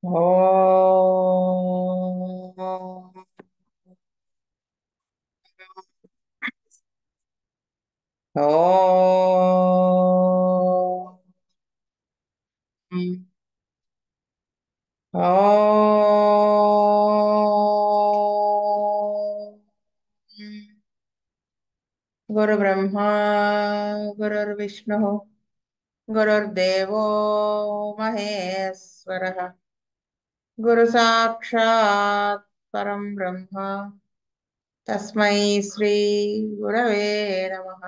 ఓం ఓం ఓం గురు బ్రహ్మ గురుర్ విష్ణు గురుర్దేవో మహేశ్వరః గురు సాక్షాత్ పరం బ్రహ్మ తస్మై శ్రీ గురవే నమః.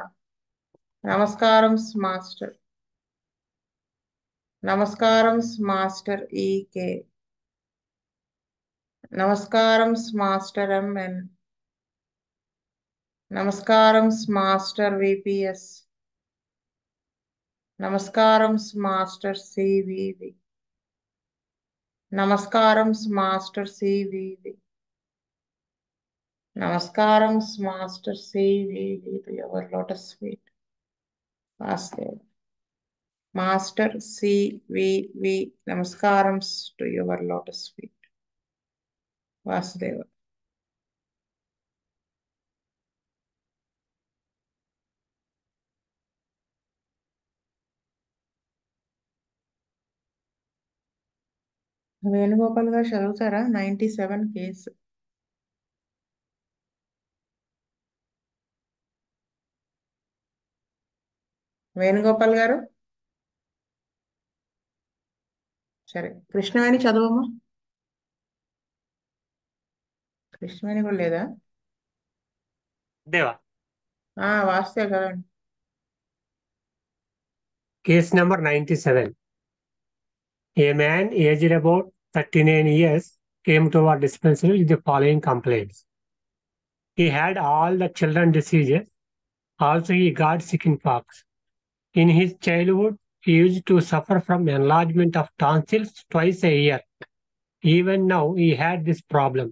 నమస్కారం మాస్టర్. నమస్కారం మాస్టర్ ఈకే. నమస్కారం మాస్టర్ ఎంఎన్. నమస్కారం మాస్టర్ విపిఎస్. నమస్కారం మాస్టర్ సివివి. నమస్కారం మాస్టర్ సివివి. నమస్కారం master CVV to your lotus feet. Vasudev. Master CVV నమస్కారం to your lotus feet. Vasudeva. Venugopal garu చదువుతారా? 97 కేసు. వేణుగోపాల్ గారు సరే. కృష్ణవేణి చదవమ్మా. కృష్ణవేణి కూడా లేదా? Deva. వాస్తే కదండి. Case number 97. A man aged about 39 years came to our dispensary with the following complaints. He had all the children diseases. Also, he got chickenpox. In his childhood, he used to suffer from enlargement of tonsils twice a year. Even now, he had this problem.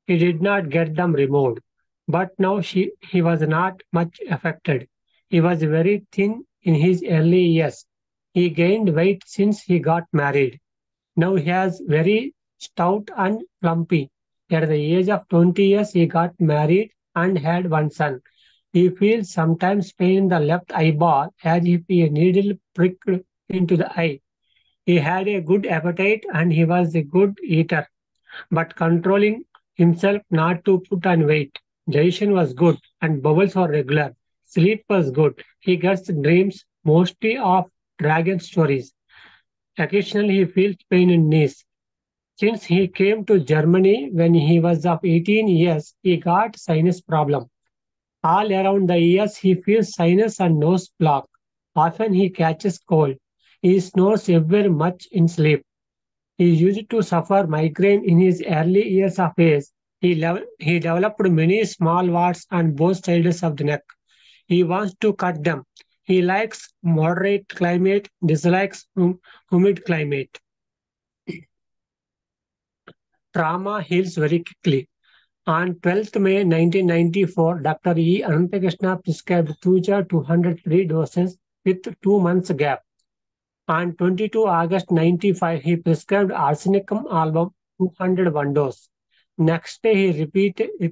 He did not get them removed, but now he was not much affected. He was very thin in his early years. He gained weight since he got married. Now he is very stout and plumpy. At the age of 20 years, he got married and had one son. He feels sometimes pain in the left eyeball as if a needle pricked into the eye. He had a good appetite and he was a good eater, but controlling himself not to put on weight. Digestion was good and bowels were regular. Sleep was good. He gets dreams mostly of dragon stories. Occasionally he feels pain in knees. Since he came to Germany when he was of 18 years, he got sinus problem. All around the ears he feels sinus and nose block. Often he catches cold. He snores every much in sleep. He used to suffer migraine in his early years of age. He developed many small warts on both sides of the neck. He wants to cut them. He likes moderate climate, dislikes humid climate. Trauma heals very quickly. On 12th May 1994, Dr. E. Anantakrishna prescribed Tuja 203 doses with 2 months gap. On 22 August 95, he prescribed arsenicum album 201 dose. Next day, he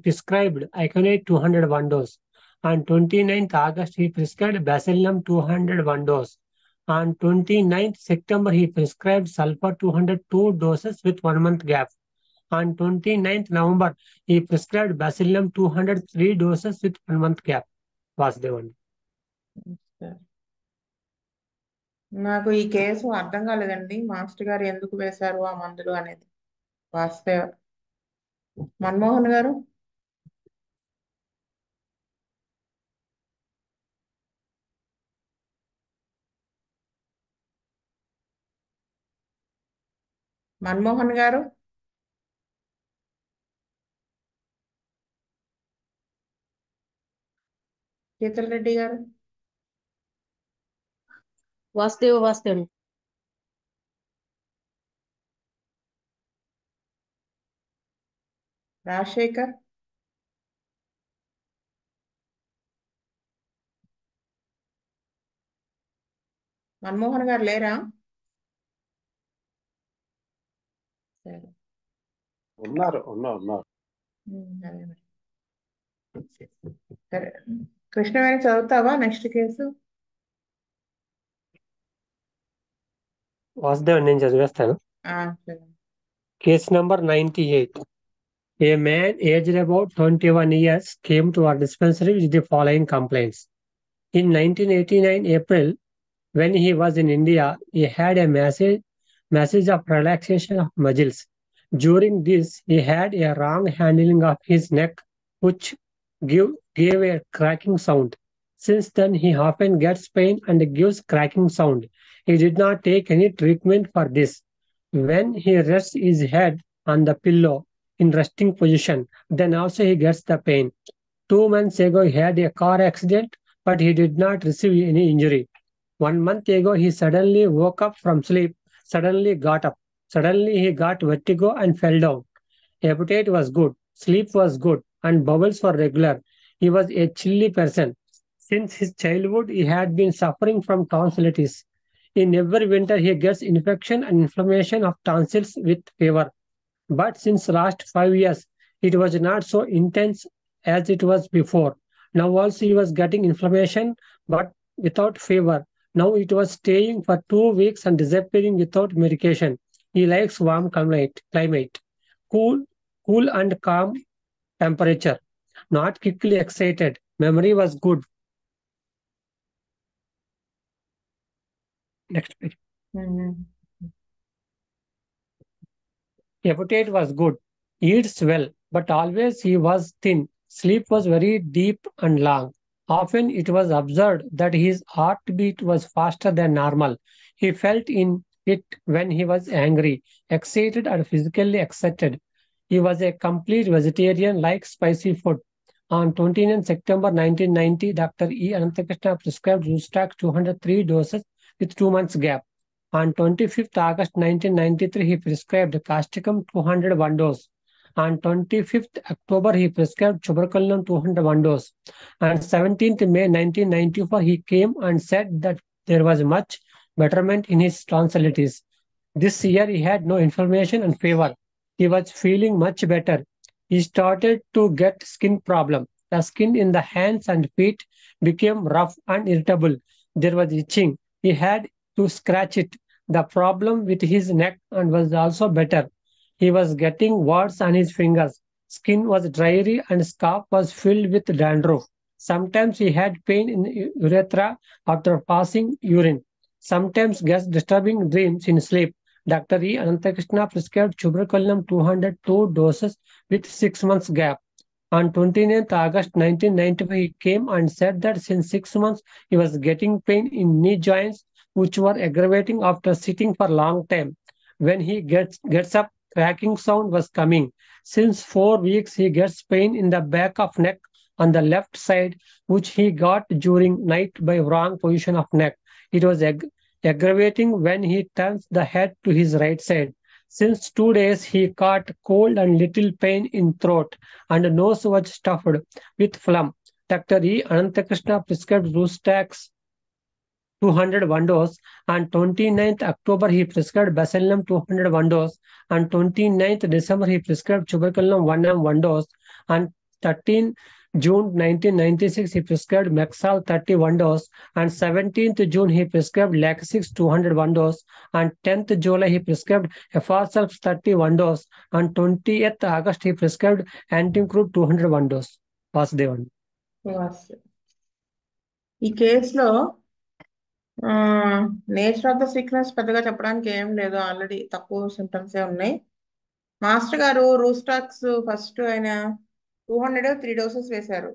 prescribed Iconate 201 dose. On 29th August, he prescribed Bacillum 201 dose. On 29th September, he prescribed sulfur 202 doses with 1 month gap. On 29th November, he prescribed Bacillum 203 doses with 1 month gap. Vasudevan. నాకు ఈ case అర్థం కాలేదండి. Master గారు ఎందుకు వేశారు ఆ మందులు అనేది. వాస్తవ. మన్మోహన్ గారు. మన్మోహన్ గారు. శీతల్ రెడ్డి గారు. వాసుదేవ రాజశేఖర్. మన్మోహన్ గారు లేరా? సరే. ఉన్నారు. అదే మరి. సరే, కృష్ణవేణి చదువుతావా నెక్స్ట్ కేసు? వాసుదేవ్ నేను చదివేస్తాను. సరే. Case number 98. A man aged about 21 years came to our dispensary with the following complaints. In 1989 April, when he was in India, he had a message of relaxation of muscles. During this, he had a wrong handling of his neck, which gave a cracking sound. Since then, he often gets pain and gives cracking sound. He did not take any treatment for this. When he rests his head on the pillow in resting position, then also he gets the pain. 2 months ago, he had a car accident, but he did not receive any injury. 1 month ago, he suddenly woke up from sleep, suddenly got up. Suddenly, he got vertigo and fell down. Appetite was good, sleep was good, and bowels were regular. He was a chilly person. Since his childhood, he had been suffering from tonsillitis. In every winter, he gets infection and inflammation of tonsils with fever. But since last 5 years, it was not so intense as it was before. Now also he was getting inflammation, but without fever. Now it was staying for 2 weeks and disappearing without medication. He likes warm climate, cool and calm temperature, not quickly excited. Memory was good. Next page. Appetite was good, eats well, but always he was thin. Sleep was very deep and long. Often it was observed that his heartbeat was faster than normal. He felt in it when he was angry, excited, or physically excited. He was a complete vegetarian, liked spicy food. On 29 September 1990, Dr. E. Anantakrishna prescribed Zustax 203 doses with 2 months gap. On 25th August 1993, he prescribed Causticum 201 dose. On 25th October, he prescribed Tuberculin 201 dose. On 17th May 1994, he came and said that there was much betterment in his tonsillitis. This year, he had no inflammation and fever. He was feeling much better. He started to get skin problem. The skin in the hands and feet became rough and irritable. There was itching. He had to scratch it. The problem with his neck and was also better. He was getting warts on his fingers. Skin was dry and scalp was filled with dandruff. Sometimes he had pain in urethra after passing urine. Sometimes gets disturbing dreams in sleep. Dr. E. Anantakrishna prescribed Tuberculin 202 doses with 6 months gap. On 29th August 1995, he came and said that since 6 months he was getting pain in knee joints, which were aggravating after sitting for a long time. When he gets up, cracking sound was coming. Since 4 weeks, he gets pain in the back of neck on the left side, which he got during night by wrong position of neck. It was aggravating when he turns the head to his right side. Since 2 days, he caught cold and little pain in throat, and nose was stuffed with phlegm. Dr. E. Anantakrishna prescribed Zustax 201 dose. On 29th October, he prescribed Bacillum 201 dose. On 29th December, he prescribed Tuberculin 1 dose. On 13 June 1996, he prescribed Mexal 31 dose. On 17th June, he prescribed Laxix 201 dose. On 10th July, he prescribed Efasalps 31 dose. On 20th August, he prescribed Antimcrude 201 dose. Vasudevan. ఈ కేసులో nature of the sickness పెద్దగా చెప్పడానికి ఏం లేదు, already తక్కువ సిమ్టమ్సే ఉన్నాయి. Master గారు Rhus tox first ఆయన 203 డోసెస్ వేశారు.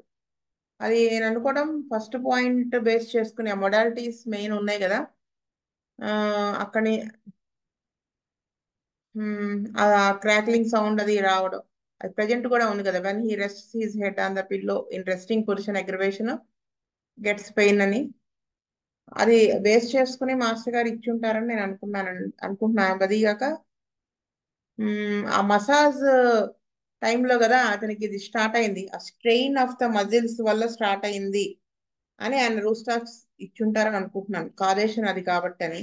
అది నేను అనుకోవడం ఫస్ట్ పాయింట్ బేస్ చేసుకుని మొడాలిటీస్ మెయిన్ ఉన్నాయి కదా, అక్కడి ఆ క్రాక్లింగ్ సౌండ్ అది రావడం, అది ప్రజెంట్ కూడా ఉంది కదా. When he rest he's head on the pillow in resting position aggravation gets pain అని, అది బేస్ చేసుకుని మాస్టర్ గారు ఇచ్చి ఉంటారని నేను అనుకుంటున్నాను. అదిగాక ఆ మసాజ్ టైంలో కదా అతనికి ఇది స్టార్ట్ అయింది, ఆ స్ట్రెయిన్ ఆఫ్ ద మజిల్స్ వల్ల స్టార్ట్ అయింది అని ఆయన రూస్టాక్స్ ఇచ్చుంటారని అనుకుంటున్నాను, కాదేషన్ అది కాబట్టి అని.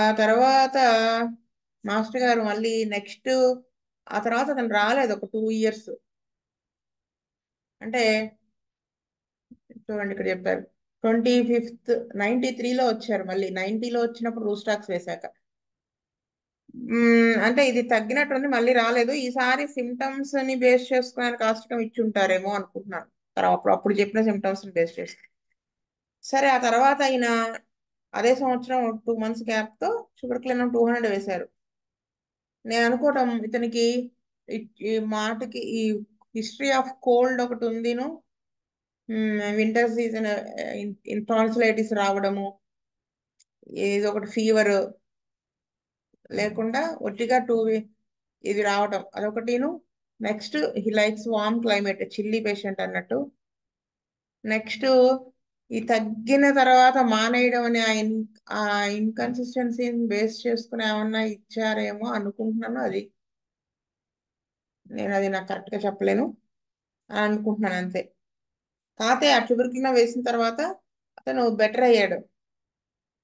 ఆ తర్వాత మాస్టర్ గారు మళ్ళీ నెక్స్ట్ ఆ తర్వాత అతను రాలేదు ఒక 2 years. అంటే చూడండి ఇక్కడ చెప్పారు 25th 93లో వచ్చారు, మళ్ళీ 90లో వచ్చినప్పుడు రూస్టాక్స్ వేశాక. అంటే ఇది తగ్గినట్టుంది, మళ్ళీ రాలేదు. ఈసారి సిమ్టమ్స్ ని బేస్ చేసుకుని ఆయన కాస్టకం ఇచ్చి ఉంటారేమో అనుకుంటున్నాను. తర్వాత అప్పుడు చెప్పిన సిమ్టమ్స్ ని బేస్ చేసి. సరే ఆ తర్వాత ఆయన అదే సంవత్సరం 2 months గ్యాప్ తో షుగర్ క్లినం 200 వేశారు. నేను అనుకోవటం ఇతనికి ఈ మాటకి ఈ హిస్టరీ ఆఫ్ కోల్డ్ ఒకటి ఉందిను, వింటర్ సీజన్ టాన్సిలైటిస్ రావడము, ఏదో ఒకటి ఫీవర్ లేకుండా ఒట్టిగా ఇది రావటం అదొకటిను. Next he likes warm climate, chilly patient అన్నట్టు. నెక్స్ట్ ఈ తగ్గిన తర్వాత మానేయడం అనే ఆ ఇన్కన్సిస్టెన్సీని బేస్ చేసుకుని ఏమన్నా ఇచ్చారేమో అనుకుంటున్నాను. అది నాకు కరెక్ట్ గా చెప్పలేను అని అనుకుంటున్నాను అంతే. కాకపోతే ఆ ట్యూబర్క్యులిన్ వేసిన తర్వాత అతను బెటర్ అయ్యాడు.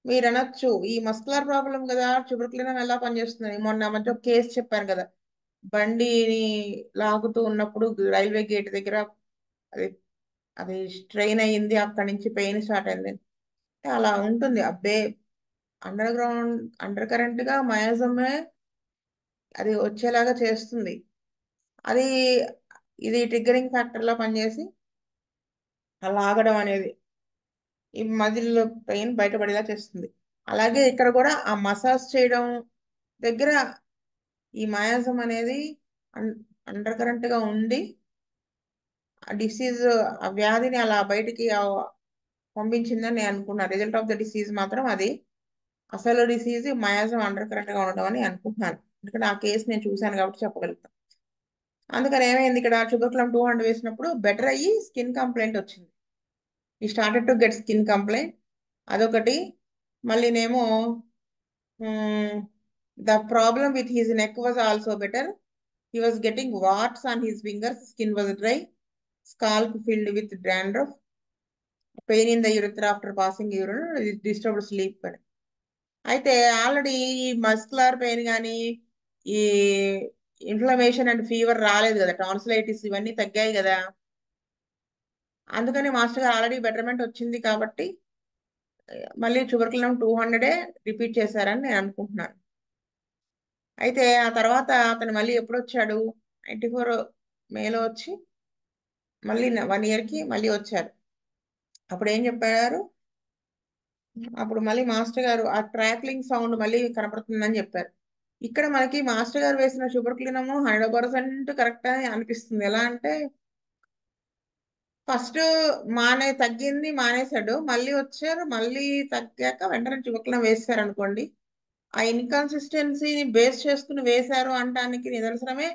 మీరు అనొచ్చు ఈ మస్కులర్ ప్రాబ్లం కదా ట్యూబర్క్యులిన్ ఎలా పనిచేస్తుంది. మొన్న మధ్య ఒక కేసు చెప్పాను కదా, బండిని లాగుతూ ఉన్నప్పుడు రైల్వే గేట్ దగ్గర అది అది స్ట్రెయిన్ అయ్యింది, అక్కడి నుంచి పెయిన్ స్టార్ట్ అయింది. అలా ఉంటుంది. అబ్బే అండర్ కరెంట్ గా మయాజమే అది వచ్చేలాగా చేస్తుంది. అది ఇది ట్రిగ్గరింగ్ ఫ్యాక్టర్ లా పనిచేసి అలా ఆగడం అనేది ఈ మజిల్ పెయిన్ బయటపడేలా చేస్తుంది. అలాగే ఇక్కడ కూడా ఆ మసాజ్ చేయడం దగ్గర ఈ మయాజం అనేది అండర్ కరెంట్ గా ఉండి ఆ డిసీజ్ ఆ వ్యాధిని అలా బయటికి పంపించిందని నేను అనుకున్నాను. రిజల్ట్ ఆఫ్ ద డిసీజ్ మాత్రం అది. అసలు డిసీజ్ మయాజం అండర్ కరెంట్ గా ఉండడం అని అనుకుంటున్నాను. ఎందుకంటే ఆ కేసు నేను చూశాను కాబట్టి చెప్పగలుగుతాను. అందుకని ఏమైంది, ఇక్కడ ట్యూబర్క్యులం 200 వేసినప్పుడు బెటర్ అయ్యి స్కిన్ కంప్లైంట్ వచ్చింది. ఈ started to get skin complaint అదొకటి. మళ్ళీనేమో the problem with his neck was also better. He was getting warts on his fingers, skin was dry, scalp filled with dandruff, pain in the urethra after passing urine, disturbed sleep అని. అయితే already ఈ muscular pain కానీ ఈ inflammation and fever రాలేదు కదా, tonsillitis ఇవన్నీ తగ్గాయి కదా. అందుకని మాస్టర్ గారు ఆల్రెడీ బెటర్మెంట్ వచ్చింది కాబట్టి మళ్ళీ ట్యూబర్క్యులిన్ 200 రిపీట్ చేశారని నేను అనుకుంటున్నాను. అయితే ఆ తర్వాత అతను మళ్ళీ ఎప్పుడు వచ్చాడు, 94 మేలో వచ్చి మళ్ళీ 1 year కి మళ్ళీ వచ్చారు. అప్పుడు ఏం చెప్పారు, అప్పుడు మళ్ళీ మాస్టర్ గారు ఆ ట్రాక్లింగ్ సౌండ్ మళ్ళీ కనపడుతుందని చెప్పారు. ఇక్కడ మనకి మాస్టర్ గారు వేసిన ట్యూబర్క్యులిన్ 100% కరెక్ట్ అని అనిపిస్తుంది. ఎలా అంటే ఫస్ట్ తగ్గింది మానేశాడు, మళ్ళీ వచ్చారు, మళ్ళీ తగ్గాక వెంటనే ట్యూబర్క్యులిన్ వేసారు అనుకోండి. ఆ ఇన్కన్సిస్టెన్సీని బేస్ చేసుకుని వేశారు అనడానికి నిదర్శనమే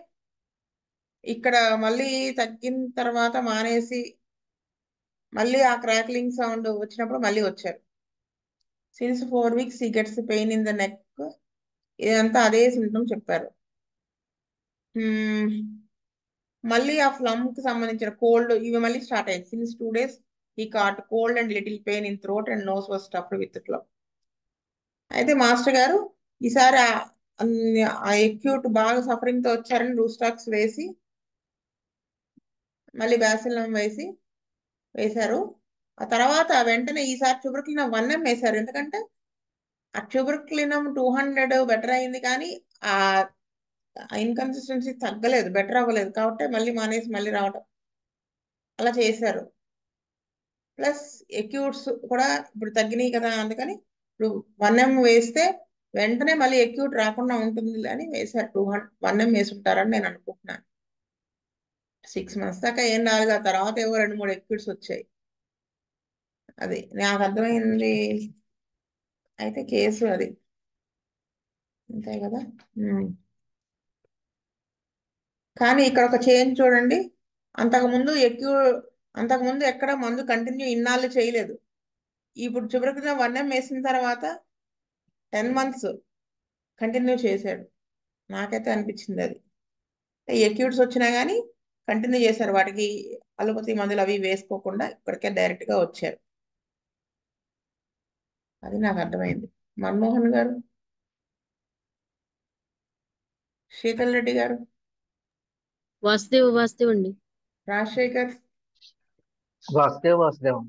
ఇక్కడ మళ్ళీ తగ్గిన తర్వాత మానేసి మళ్ళీ ఆ క్రాక్లింగ్ సౌండ్ వచ్చినప్పుడు మళ్ళీ వచ్చారు. Since 4 weeks he gets pain in the neck. ఇదంతా అదే సింటమ్ చెప్పారు. మళ్ళీ ఆ ఫ్లమ్ కి సంబంధించిన కోల్డ్ ఇవి మళ్ళీ స్టార్ట్ అయ్యింది. Since 2 days he caught cold and little pain in throat and nose was stuffed with phlegm. అయితే మాస్టర్ గారు ఈసారి ఆ ఎక్యూట్ బాగా సఫరింగ్ తో వచ్చారని రూస్టాక్స్ వేసి మళ్ళీ బ్యాసిలం వేశారు. ఆ తర్వాత వెంటనే ఈసారి ట్యూబర్క్యులిన్ 1M వేశారు. ఎందుకంటే ఆ ట్యూబర్క్యులిన్ 200 బెటర్ అయింది కానీ ఆ ఇన్కన్సిస్టెన్సీ తగ్గలేదు, బెటర్ అవ్వలేదు. కాబట్టి మళ్ళీ మానేసి మళ్ళీ రావడం అలా చేశారు. ప్లస్ ఎక్యూట్స్ కూడా ఇప్పుడు తగ్గినాయి కదా, అందుకని ఇప్పుడు 1M వేస్తే వెంటనే మళ్ళీ ఎక్యూట్ రాకుండా ఉంటుంది అని వేశారు. 1M వేసి ఉంటారని నేను అనుకుంటున్నాను. 6 months దాకా ఏం రాలేదు. ఆ తర్వాత ఏవో 2-3 ఎక్యూట్స్ వచ్చాయి. అది నాకు అర్థమైంది. అయితే కేసు అది అంతే కదా. కానీ ఇక్కడ ఒక చేంజ్ చూడండి, అంతకుముందు ఎక్కడ మందు కంటిన్యూ ఇన్నాళ్ళు చేయలేదు. ఇప్పుడు ట్యూబర్క్యులిన్ 1M వేసిన తర్వాత 10 months కంటిన్యూ చేశాడు. నాకైతే అనిపించింది అది. ఎక్యూట్స్ వచ్చినా కానీ కంటిన్యూ చేశారు, వాటికి అలోపతి మందులు అవి వేసుకోకుండా ఇక్కడికే డైరెక్ట్ గా వచ్చారు. అది నాకు అర్థమైంది. మన్మోహన్ గారు శీతల్ రెడ్డి గారు, వాసుదేవ్ అండి. రాజశేఖర్, వాసుదేవ్.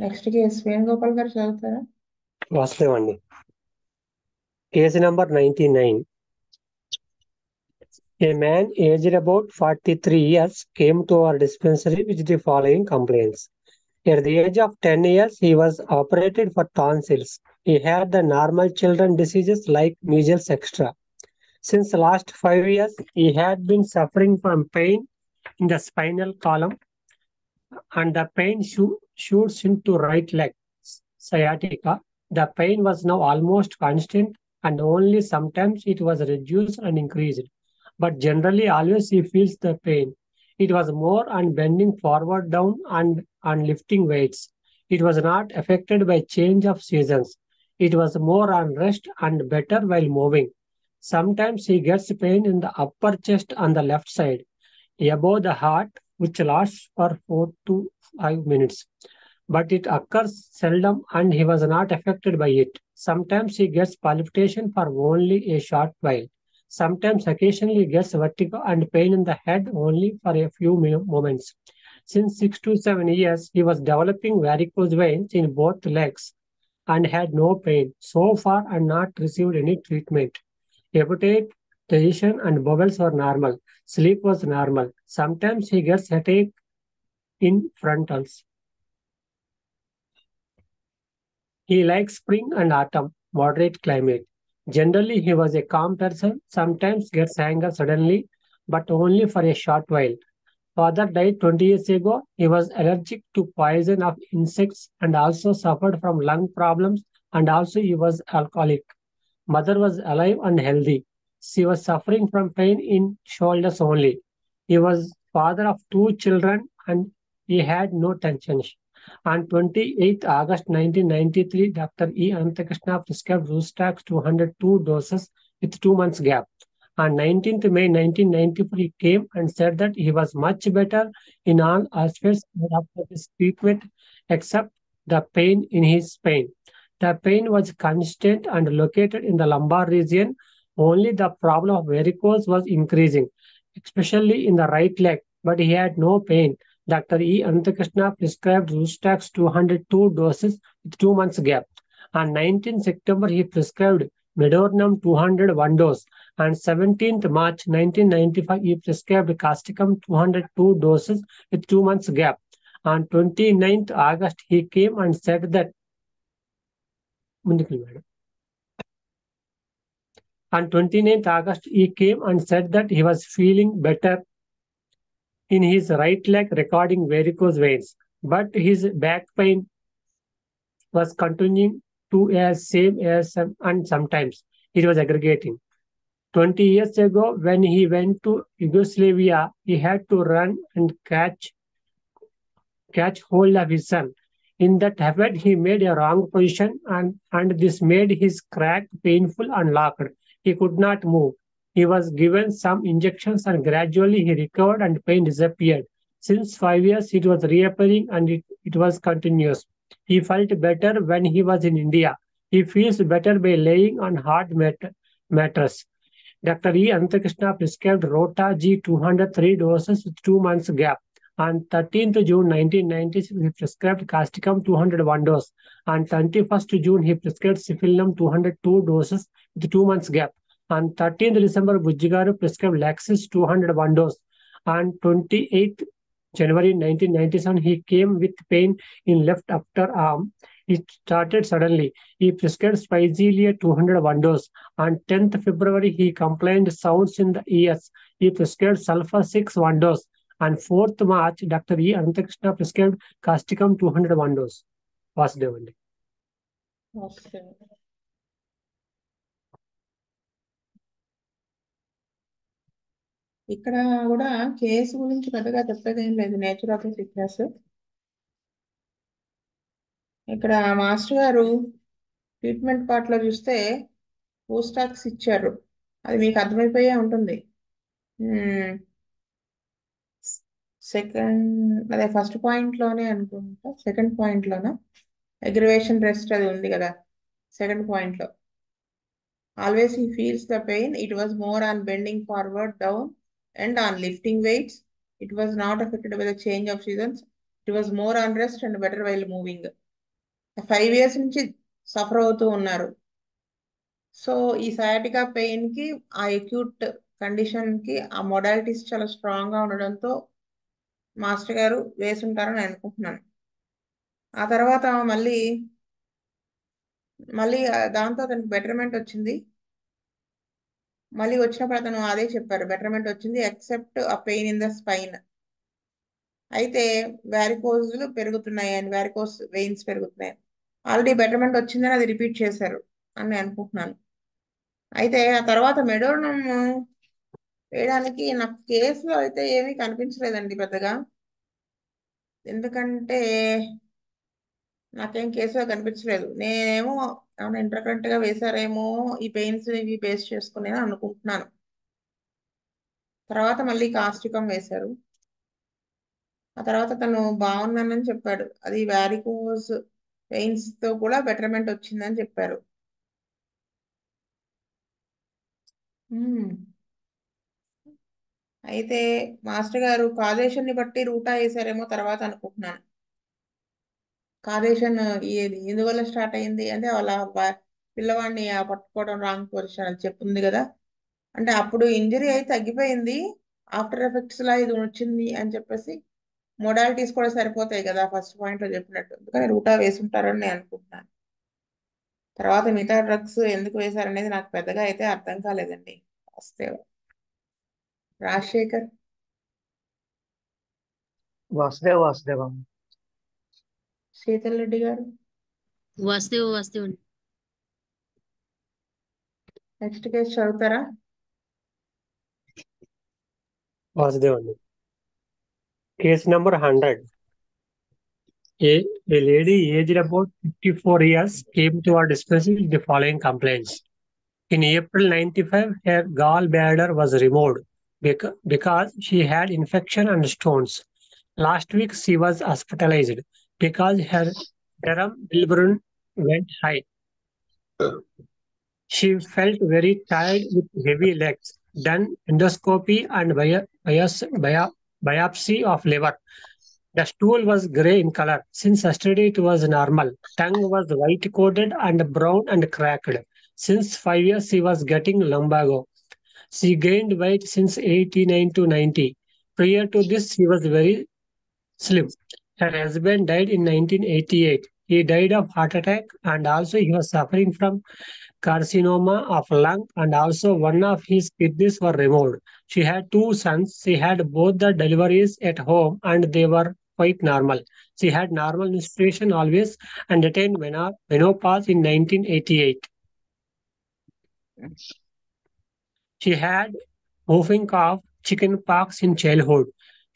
నెక్స్ట్ కేసు వేణుగోపాల్ గారు చదువుతారా? వాస్తవం అండి. Case number 99. A man aged about 43 years came to our dispensary with the following complaints. At the age of 10 years, he was operated for tonsils. He had the normal children diseases like measles, etc. Since the last 5 years, he had been suffering from pain in the spinal column, and the pain shoots into right leg, sciatica. The pain was now almost constant, and only sometimes it was reduced and increased. But generally, always he feels the pain. It was more on bending forward down and lifting weights. It was not affected by change of seasons. It was more on rest and better while moving. Sometimes he gets pain in the upper chest on the left side, above the heart, which lasts for 4 to 5 minutes. But it occurs seldom and he was not affected by it. Sometimes he gets palpitation for only a short while. Sometimes occasionally gets vertigo and pain in the head only for a few moments. Since 6 to 7 years, he was developing varicose veins in both legs and had no pain so far and not received any treatment. Appetite, digestion, and bowels were normal. Sleep was normal. Sometimes he gets headache in frontals. He likes spring and autumn, moderate climate. Generally, he was a calm person, sometimes gets anger suddenly, but only for a short while. Father died 20 years ago. He was allergic to poison of insects and also suffered from lung problems, and also he was alcoholic. Mother was alive and healthy. She was suffering from pain in shoulders only. He was father of 2 children and he had no tension. On 28th August 1993, Dr. E. Anantakrishna prescribed Rustax 202 doses with 2 months gap. On 19th May 1994, he came and said that he was much better in all aspects after his treatment except the pain in his spine. The pain was constant and located in the lumbar region. Only the problem of varicose was increasing, especially in the right leg, but he had no pain. Dr. E. Anantakrishna prescribed Rustax 202 doses with 2 months gap. On 19 September, he prescribed Medornum 201 dose. On 17th March 1995, he prescribed Casticum 202 doses with 2 months gap. On 29th August, he came and said that on 29th August, he came and said that he was feeling better in his right leg, recording varicose veins, but his back pain was continuing to as same as and sometimes it was aggregating. 20 years ago, when he went to Yugoslavia, he had to run and catch hold of his son. In that effort, he made a wrong position and this made his crack painful and locked. He could not move. He was given some injections and gradually he recovered and pain disappeared. Since 5 years, it was reappearing and it was continuous. He felt better when he was in India. He feels better by laying on hard mattress. Dr. E. Anantakrishna prescribed Rota G 203 doses with 2 months gap. On 13th June 1996, he prescribed Casticum 201 dose. On 21st June, he prescribed Cifilum 202 doses with 2 months gap. On 13th December, Bujjigaru prescribed Laxis 201 dose. On 28th January 1997, he came with pain in left upper arm. It started suddenly. He prescribed Spizelia 201 dose. On 10th February, he complained sounds in the ears. He prescribed Sulfur 6 1 dose. On 4th March, Dr. E. Anantakrishna prescribed Casticum 201 dose. Vasudevandi. Okay. ఇక్కడ కూడా case గురించి పెద్దగా చెప్పేది ఏం లేదు, nature of the sickness. ఇక్కడ master గారు treatment part లో చూస్తే పోస్టాక్స్ ఇచ్చారు, అది మీకు అర్థమైపోయే ఉంటుంది. సెకండ్ అదే ఫస్ట్ పాయింట్ లోనే అనుకుంటా, సెకండ్ పాయింట్ లోనా అగ్రివేషన్ రెస్ట్ అది ఉంది కదా సెకండ్ పాయింట్ లో. Always he feels the pain. It was more on bending forward, down, and on lifting weights. It was not affected by the change of seasons. It was more on rest and better while moving. 5 years నుంచి suffer అవుతూ ఉన్నారు. So ఈ sciatica pain కి, ఆ acute condition కి ఆ modalities చాలా strong గా ఉండడంతో మాస్టర్ గారు వేసుంటారని నేను అనుకుంటున్నాను. ఆ తర్వాత మళ్ళీ మళ్ళీ దాంతో అతనికి బెటర్మెంట్ వచ్చింది. మళ్ళీ వచ్చినప్పుడు అతను అదే చెప్పారు, బెటర్మెంట్ వచ్చింది ఎక్సెప్ట్ ఆ పెయిన్ ఇన్ ద స్పైన్. అయితే వ్యారికోజ్లు పెరుగుతున్నాయి అని, వ్యారికోస్ వెయిన్స్ పెరుగుతున్నాయి. ఆల్రెడీ బెటర్మెంట్ వచ్చిందని అది రిపీట్ చేశారు అని నేను అనుకుంటున్నాను. అయితే ఆ తర్వాత మెడోనం వేయడానికి నాకు కేసులో అయితే ఏమీ కనిపించలేదండి పెద్దగా. ఎందుకంటే నాకేం కేసులో కనిపించలేదు. నేనేమో ఏమైనా ఇంటర్కరెంట్ గా వేశారేమో ఈ పెయిన్స్ ఇవి బేస్ చేసుకుని అనుకుంటున్నాను. తర్వాత మళ్ళీ కాస్టికం వేశారు. ఆ తర్వాత తను బాగున్నానని చెప్పాడు. అది వ్యారికోస్ పెయిన్స్ తో కూడా బెటర్మెంట్ వచ్చిందని చెప్పారు. మ్మ్. అయితే మాస్టర్ గారు కాజేషన్ ని బట్టి రూటా వేశారేమో తర్వాత అనుకుంటున్నాను. కాజేషన్ ఏది ఎందువల్ల స్టార్ట్ అయింది అంటే వాళ్ళ పిల్లవాడిని పట్టుకోవడం రాంగ్ పొజిషన్ అని చెప్పింది కదా. అంటే అప్పుడు ఇంజరీ అయితే తగ్గిపోయింది, ఆఫ్టర్ ఎఫెక్ట్స్ లా ఇది వచ్చింది అని చెప్పేసి మొడాలిటీస్ కూడా సరిపోతాయి కదా ఫస్ట్ పాయింట్ లో చెప్పినట్టు. అందుకని రూటా వేసుంటారని నేను అనుకుంటున్నాను. తర్వాత మిగతా డ్రగ్స్ ఎందుకు వేశారనేది నాకు పెద్దగా అయితే అర్థం కాలేదండి. వస్తే రాజశేఖర్. వాసుదేవం. శీతల్ రెడ్డి గారు. వాస్తవ అండి. నెక్స్ట్ కేసు చదువుతారా? Vasudev. Case number 100. A lady aged about 54 years came to our dispensary with the following complaints. In April 95, her gallbladder was removed because she had infection and stones. Last week, she was hospitalized because her serum bilirubin went high. She felt very tired with heavy legs. Done endoscopy and biopsy of liver. The stool was grey in color. Since yesterday it was normal. Tongue was white coated and brown and cracked. Since 5 years she was getting lumbago. She gained weight since 89 to 90. Prior to this she was very slim. Her husband died in 1988. He died of heart attack and also he was suffering from carcinoma of lung and also one of his kidneys were removed. She had 2 sons. She had both the deliveries at home and they were quite normal. She had normal menstruation always and attained menopause in 1988. She had whooping cough, chicken pox in childhood.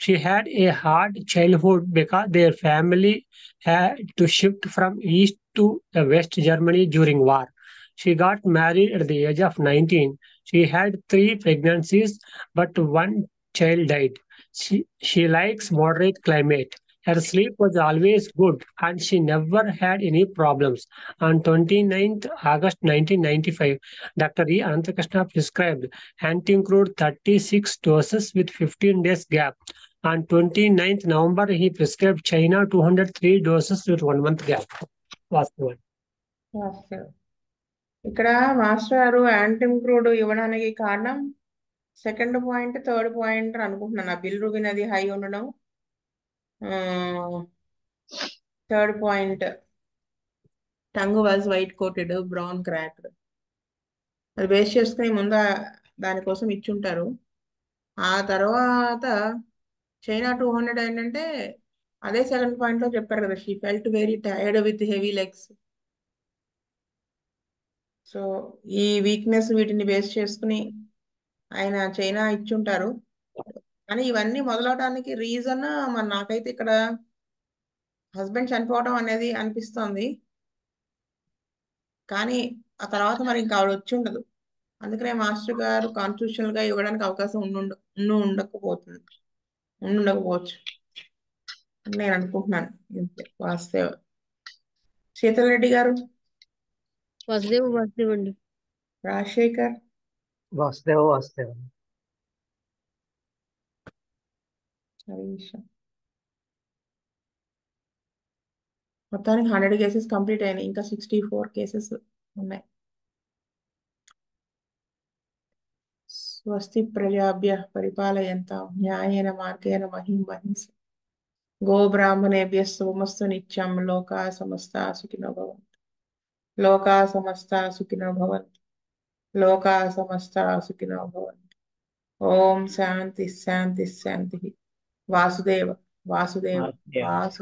She had a hard childhood because their family had to shift from East to West Germany during war. She got married at the age of 19. She had 3 pregnancies, but one child died. She likes moderate climate. Her sleep was always good and she never had any problems. On 29th August 1995, Dr. E. Ananthakrishna prescribed Antincrude 36 doses with 15 days gap. On 29th November, he prescribed China 203 doses with 1 month gap. వాస్తవం. ఇక్కడ master గారు యాంటింక్రూడ్ ఇవ్వడానికి కారణం second point, third point అనుకుంటున్నాను. Bilirubin అది high ఉండడం, third point tongue was white coated, brown cracked. అది బేస్ చేసుకుని ముందు దానికోసం ఇచ్చుంటారు. ఆ తర్వాత చైనా 200 ఏంటంటే అదే సెకండ్ పాయింట్ లో చెప్పారు కదా, she felt very tired with heavy legs. So ఈ వీక్నెస్ వీటిని బేస్ చేసుకుని ఆయన చైనా ఇచ్చుంటారు. కానీ ఇవన్నీ మొదలవడానికి రీజన్ మరి నాకైతే ఇక్కడ హస్బెండ్ చనిపోవడం అనేది అనిపిస్తోంది. కానీ ఆ తర్వాత మరి ఇంకా ఆవిడ వచ్చి ఉండదు. అందుకనే మాస్టర్ గారు కాన్స్టిట్యూషనల్ గా ఇవ్వడానికి అవకాశం ఉండకపోవచ్చు అని నేను అనుకుంటున్నాను. ఇంతే. వాసుదేవ. శీతల్ రెడ్డి గారు. వాసుదేవ్ అండి. రాజశేఖర్. వాసుదేవం. హరీష్. మొత్తానికి 100 కేసెస్ కంప్లీట్ అయినాయి. ఇంకా 64 కేసెస్ ఉన్నాయి. స్వస్తి ప్రజాభ్య పరిపాలయంతాం న్యాయేన మార్గేణ మహిం మహింస గోబ్రాహ్మణేభ్య సోమస్తు నిత్యం లోకా సమస్తా సుఖినో భవంతు. లోకా సమస్తా సుఖినో భవంతు. లోకా సమస్తా సుఖినో భవంతు. ఓం శాంతి శాంతి శాంతి. వాసుదేవ వాసుదేవ వాసు